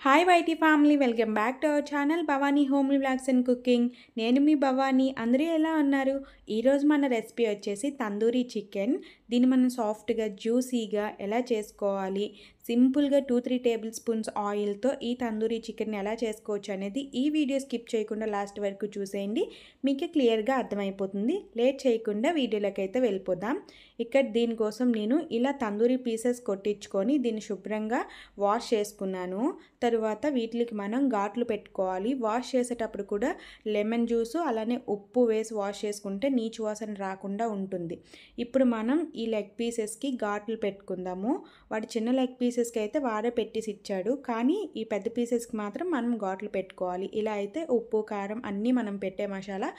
Hi వైటీ family, welcome back to our channel Bhavani homely vlogs and cooking. నేను మీ భవానీ. అందరూ ఎలా ఉన్నారు? ఈరోజు మన రెసిపీ వచ్చేసి తందూరీ చికెన్. దీన్ని మనం సాఫ్ట్గా జ్యూసీగా ఎలా చేసుకోవాలి, సింపుల్గా 2-3 టేబుల్ స్పూన్స్ ఆయిల్తో ఈ తందూరీ చికెన్ ఎలా చేసుకోవచ్చు అనేది ఈ వీడియో స్కిప్ చేయకుండా లాస్ట్ వరకు చూసేయండి. మీకు క్లియర్గా అర్థమైపోతుంది. లేట్ చేయకుండా వీడియోలోకి అయితే వెళ్ళిపోదాం. ఇక్కడ దీనికోసం నేను ఇలా తందూరీ పీసెస్ కొట్టించుకొని దీన్ని శుభ్రంగా వాష్ చేసుకున్నాను. తరువాత వీటికి మనం ఘాట్లు పెట్టుకోవాలి. వాష్ చేసేటప్పుడు కూడా లెమన్ జ్యూసు అలానే ఉప్పు వేసి వాష్ చేసుకుంటే నీచు వాసన రాకుండా ఉంటుంది. ఇప్పుడు మనం ఈ లెగ్ పీసెస్కి ఘాట్లు పెట్టుకుందాము. వాడు చిన్న లెగ్ పీసెస్కి అయితే వాడే పెట్టేసి ఇచ్చాడు, కానీ ఈ పెద్ద పీసెస్కి మాత్రం మనం ఘాట్లు పెట్టుకోవాలి. ఇలా అయితే ఉప్పు కారం అన్నీ మనం పెట్టే మసాలా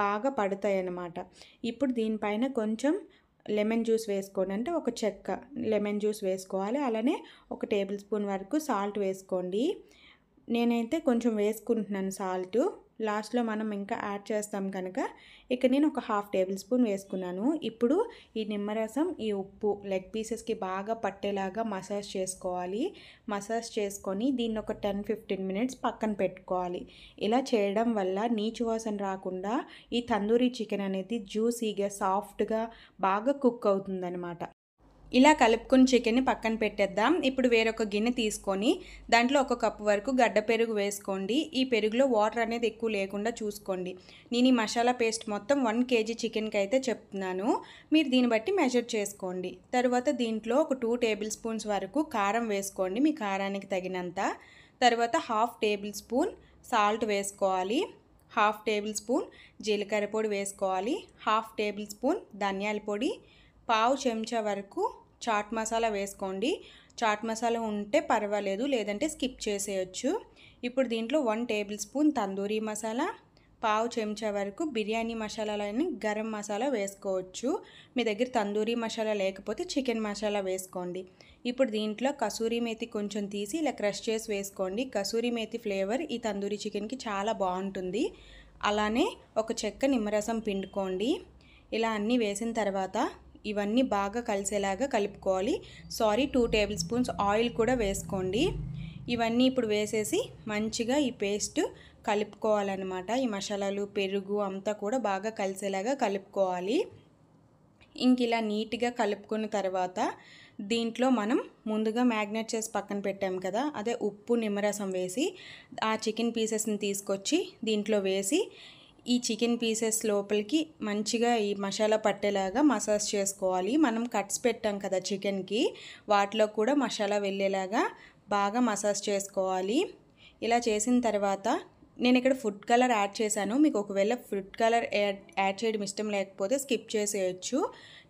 బాగా పడతాయి అన్నమాట. ఇప్పుడు దీనిపైన కొంచెం లెమన్ జ్యూస్ వేసుకోండి, అంటే ఒక చెక్క లెమన్ జ్యూస్ వేసుకోవాలి. అలానే 1 టేబుల్ స్పూన్ వరకు సాల్ట్ వేసుకోండి. నేనైతే కొంచెం వేసుకుంటున్నాను సాల్ట్. లాస్ట్లో మనం ఇంకా యాడ్ చేస్తాం కనుక ఇక్కడ నేను ఒక 1/2 టేబుల్ స్పూన్ వేసుకున్నాను. ఇప్పుడు ఈ నిమ్మరసం ఈ ఉప్పు లెగ్ పీసెస్కి బాగా పట్టేలాగా మసాజ్ చేసుకోవాలి. మసాజ్ చేసుకొని దీన్ని ఒక 10-15 మినిట్స్ పక్కన పెట్టుకోవాలి. ఇలా చేయడం వల్ల నీచు వాసన రాకుండా ఈ తందూరీ చికెన్ అనేది జ్యూసీగా సాఫ్ట్గా బాగా కుక్ అవుతుందన్నమాట. ఇలా కలుపుకుని చికెన్ని పక్కన పెట్టేద్దాం. ఇప్పుడు వేరొక గిన్నె తీసుకొని దాంట్లో 1 కప్పు వరకు గడ్డ పెరుగు వేసుకోండి. ఈ పెరుగులో వాటర్ అనేది ఎక్కువ లేకుండా చూసుకోండి. నేను ఈ మసాలా పేస్ట్ మొత్తం 1 kg చికెన్కి అయితే చెప్తున్నాను. మీరు దీన్ని బట్టి మెజర్ చేసుకోండి. తర్వాత దీంట్లో ఒక 2 టేబుల్ స్పూన్స్ వరకు కారం వేసుకోండి, మీ కారానికి తగినంత. తర్వాత 1/2 టేబుల్ స్పూన్ సాల్ట్ వేసుకోవాలి. 1/2 టేబుల్ స్పూన్ జీలకర్ర పొడి వేసుకోవాలి. 1/2 టేబుల్ స్పూన్ ధనియాల పొడి, 1/2 చెంచా వరకు చాట్ మసాలా వేసుకోండి. చాట్ మసాలా ఉంటే పర్వాలేదు, లేదంటే స్కిప్ చేసేయచ్చు. ఇప్పుడు దీంట్లో 1 టేబుల్ స్పూన్ తందూరీ మసాలా, 1/2 చెంచా వరకు బిర్యానీ మసాలాలని గరం మసాలా వేసుకోవచ్చు. మీ దగ్గర తందూరీ మసాలా లేకపోతే చికెన్ మసాలా వేసుకోండి. ఇప్పుడు దీంట్లో కసూరి మేతి కొంచెం తీసి ఇలా క్రష్ చేసి వేసుకోండి. కసూరి మేతి ఫ్లేవర్ ఈ తందూరీ చికెన్కి చాలా బాగుంటుంది. అలానే ఒక చెక్క నిమ్మరసం పిండుకోండి. ఇలా అన్నీ వేసిన తర్వాత ఇవన్నీ బాగా కలిసేలాగా కలుపుకోవాలి. 2 టేబుల్ స్పూన్స్ ఆయిల్ కూడా వేసుకోండి. ఇవన్నీ ఇప్పుడు వేసేసి మంచిగా ఈ పేస్ట్ కలుపుకోవాలన్నమాట. ఈ మసాలాలు పెరుగు అంతా కూడా బాగా కలిసేలాగా కలుపుకోవాలి. ఇంక ఇలా నీట్గా కలుపుకున్న తర్వాత దీంట్లో మనం ముందుగా మ్యాగ్నేట్ చేసి పక్కన పెట్టాం కదా, అదే ఉప్పు నిమ్మరసం వేసి ఆ చికెన్ పీసెస్ని తీసుకొచ్చి దీంట్లో వేసి ఈ చికెన్ పీసెస్ లోపలికి మంచిగా ఈ మసాలా పట్టేలాగా మసాజ్ చేసుకోవాలి. మనం కట్స్ పెట్టాం కదా చికెన్కి, వాటిలో కూడా మసాలా వెళ్ళేలాగా బాగా మసాజ్ చేసుకోవాలి. ఇలా చేసిన తర్వాత నేను ఇక్కడ ఫుడ్ కలర్ యాడ్ చేశాను. మీకు ఒకవేళ ఫుడ్ కలర్ యాడ్ చేయడం ఇష్టం లేకపోతే స్కిప్ చేసేయచ్చు.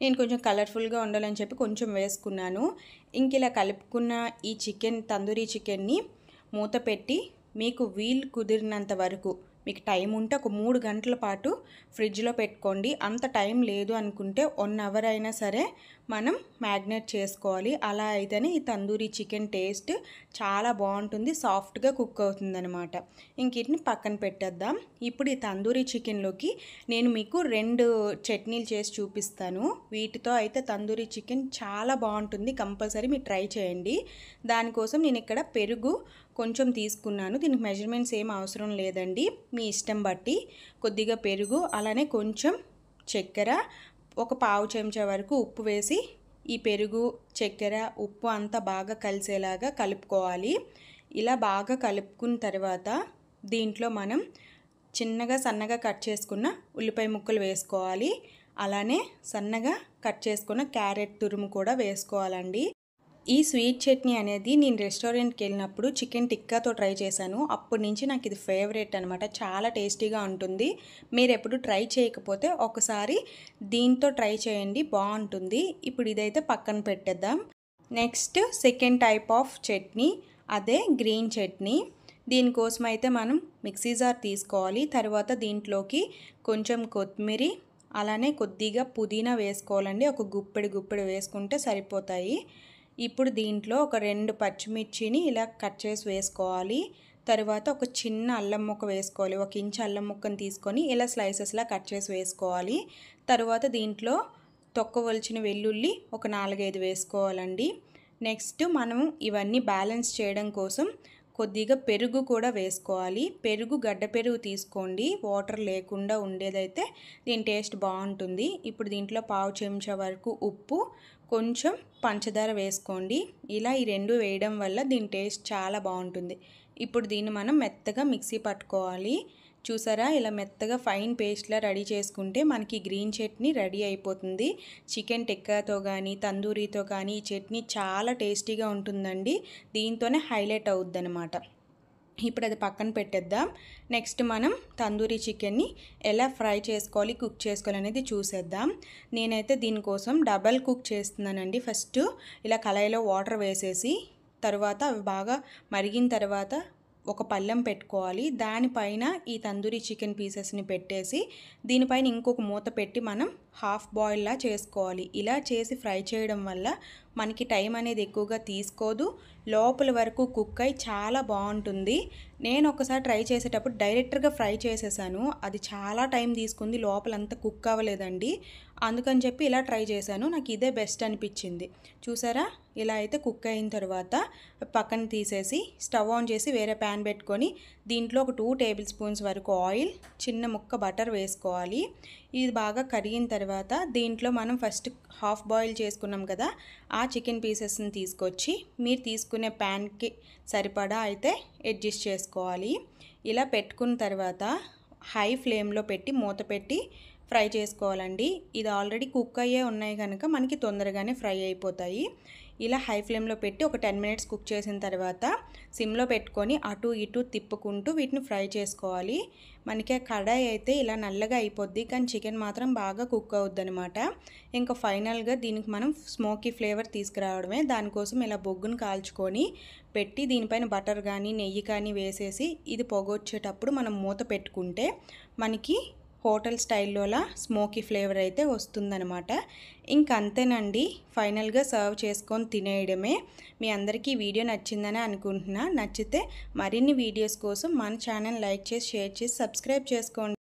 నేను కొంచెం కలర్ఫుల్గా ఉండాలని చెప్పి కొంచెం వేసుకున్నాను. ఇంక ఇలా కలుపుకున్న ఈ చికెన్ తందూరీ చికెన్ని మూత పెట్టి మీకు వీలు కుదిరినంత వరకు, మీకు టైం ఉంటే ఒక 3 గంటల పాటు ఫ్రిడ్జ్లో పెట్టుకోండి. అంత టైం లేదు అనుకుంటే 1 అవర్ అయినా సరే మనం మ్యాగ్నేట్ చేసుకోవాలి. అలా అయితేనే ఈ తందూరీ చికెన్ టేస్ట్ చాలా బాగుంటుంది, సాఫ్ట్గా కుక్ అవుతుందన్నమాట. ఇంక వీటిని పక్కన పెట్టేద్దాం. ఇప్పుడు ఈ తందూరీ చికెన్లోకి నేను మీకు 2 చట్నీలు చేసి చూపిస్తాను. వీటితో అయితే తందూరీ చికెన్ చాలా బాగుంటుంది, కంపల్సరీ మీరు ట్రై చేయండి. దానికోసం నేను ఇక్కడ పెరుగు కొంచెం తీసుకున్నాను. దీనికి మెజర్మెంట్స్ ఏం అవసరం లేదండి, మీ ఇష్టం బట్టి. కొద్దిగా పెరుగు అలానే కొంచెం చక్కెర, ఒక 1/2 చెంచా వరకు ఉప్పు వేసి ఈ పెరుగు చక్కెర ఉప్పు అంతా బాగా కలిసేలాగా కలుపుకోవాలి. ఇలా బాగా కలుపుకున్న తర్వాత దీంట్లో మనం చిన్నగా సన్నగా కట్ చేసుకున్న ఉల్లిపాయ ముక్కలు వేసుకోవాలి. అలానే సన్నగా కట్ చేసుకున్న క్యారెట్ తురుము కూడా వేసుకోవాలండి. ఈ స్వీట్ చట్నీ అనేది నేను రెస్టారెంట్కి వెళ్ళినప్పుడు చికెన్ టిక్కాతో ట్రై చేశాను. అప్పటి నుంచి నాకు ఇది ఫేవరెట్ అనమాట. చాలా టేస్టీగా ఉంటుంది. మీరు ఎప్పుడు ట్రై చేయకపోతే ఒకసారి దీంతో ట్రై చేయండి, బాగుంటుంది. ఇప్పుడు ఇదైతే పక్కన పెట్టేద్దాం. Next second type of chutney, అదే గ్రీన్ చట్నీ. దీనికోసం అయితే మనం మిక్సీ జార్ తీసుకోవాలి. తర్వాత దీంట్లోకి కొంచెం కొత్తిమీర అలానే కొద్దిగా పుదీనా వేసుకోవాలండి. ఒక గుప్పెడు వేసుకుంటే సరిపోతాయి. ఇప్పుడు దీంట్లో ఒక 2 పచ్చిమిర్చిని ఇలా కట్ చేసి వేసుకోవాలి. తర్వాత ఒక చిన్న అల్లం ముక్క వేసుకోవాలి. 1 ఇంచ్ అల్లం ముక్కను తీసుకొని ఇలా స్లైసెస్లా కట్ చేసి వేసుకోవాలి. తర్వాత దీంట్లో తొక్క వలిచిన వెల్లుల్లి ఒక 4-5 వేసుకోవాలండి. నెక్స్ట్ మనం ఇవన్నీ బ్యాలెన్స్ చేయడం కోసం కొద్దిగా పెరుగు కూడా వేసుకోవాలి. పెరుగు గడ్డ పెరుగు తీసుకోండి, వాటర్ లేకుండా ఉండేదైతే దీని టేస్ట్ బాగుంటుంది. ఇప్పుడు దీంట్లో పావు చెంచా వరకు ఉప్పు, కొంచెం పంచదార వేసుకోండి. ఇలా ఈ రెండు వేయడం వల్ల దీని టేస్ట్ చాలా బాగుంటుంది. ఇప్పుడు దీన్ని మనం మెత్తగా మిక్సీ పట్టుకోవాలి. చూసారా, ఇలా మెత్తగా ఫైన్ పేస్ట్లా రెడీ చేసుకుంటే మనకి గ్రీన్ చట్నీ రెడీ అయిపోతుంది. చికెన్ టిక్కాతో కానీ తందూరీతో కానీ ఈ చట్నీ చాలా టేస్టీగా ఉంటుందండి. దీంతోనే హైలైట్ అవుద్ది అనమాట. ఇప్పుడు అది పక్కన పెట్టేద్దాం. నెక్స్ట్ మనం తందూరీ చికెన్ని ఎలా ఫ్రై చేసుకోవాలి, కుక్ చేసుకోవాలి అనేది చూసేద్దాం. నేనైతే దీనికోసం డబల్ కుక్ చేస్తున్నానండి. ఫస్ట్ ఇలా కళాయిలో వాటర్ వేసేసి తర్వాత అవి బాగా మరిగిన తర్వాత ఒక పళ్ళెం పెట్టుకోవాలి. దానిపైన ఈ తందూరీ చికెన్ పీసెస్ని పెట్టేసి దీనిపైన ఇంకొక మూత పెట్టి మనం హాఫ్ బాయిల్లా చేసుకోవాలి. ఇలా చేసి ఫ్రై చేయడం వల్ల మనకి టైం అనేది ఎక్కువగా తీసుకోదు, లోపల వరకు కుక్ అయి చాలా బాగుంటుంది. నేను ఒకసారి ట్రై చేసేటప్పుడు డైరెక్ట్గా ఫ్రై చేసేసాను, అది చాలా టైం తీసుకుంది, లోపలంతా కుక్ అవ్వలేదండి. అందుకని చెప్పి ఇలా ట్రై చేశాను, నాకు ఇదే బెస్ట్ అనిపించింది. చూసారా, ఇలా అయితే కుక్ అయిన తర్వాత పక్కన తీసేసి స్టవ్ ఆన్ చేసి వేరే ప్యాన్ పెట్టుకొని దీంట్లో ఒక 2 టేబుల్ స్పూన్స్ వరకు ఆయిల్, చిన్న ముక్క బటర్ వేసుకోవాలి. ఇది బాగా కరిగిన తర్వాత దీంట్లో మనం ఫస్ట్ హాఫ్ బాయిల్ చేసుకున్నాం కదా, ఆ చికెన్ పీసెస్ని తీసుకొచ్చి మీరు తీసుకునే ప్యాన్కి సరిపడా అయితే అడ్జస్ట్ చేసుకోవాలి. ఇలా పెట్టుకున్న తర్వాత హై ఫ్లేమ్లో పెట్టి మూత పెట్టి ఫ్రై చేసుకోవాలండి. ఇది ఆల్రెడీ కుక్ అయ్యే ఉన్నాయి కనుక మనకి తొందరగానే ఫ్రై అయిపోతాయి. ఇలా హై ఫ్లేమ్లో పెట్టి ఒక 10 మినిట్స్ కుక్ చేసిన తర్వాత సిమ్లో పెట్టుకొని అటు ఇటు తిప్పుకుంటూ వీటిని ఫ్రై చేసుకోవాలి. మనకి ఆ కడాయి అయితే ఇలా నల్లగా అయిపోద్ది, కానీ చికెన్ మాత్రం బాగా కుక్ అవుద్ది అనమాట. ఇంకా ఫైనల్గా దీనికి మనం స్మోకీ ఫ్లేవర్ తీసుకురావడమే. దానికోసం ఇలా బొగ్గును కాల్చుకొని పెట్టి దీనిపైన బటర్ కానీ నెయ్యి కానీ వేసేసి ఇది పొగొచ్చేటప్పుడు మనం మూత పెట్టుకుంటే మనకి హోటల్ స్టైల్లోలా స్మోకీ ఫ్లేవర్ అయితే వస్తుందన్నమాట. ఇంకంతేనండి, ఫైనల్గా సర్వ్ చేసుకొని తినేయడమే. మీ అందరికీ వీడియో నచ్చిందని అనుకుంటున్నా. నచ్చితే మరిన్ని వీడియోస్ కోసం మన ఛానల్ లైక్ చేసి, షేర్ చేసి, సబ్స్క్రైబ్ చేసుకోండి.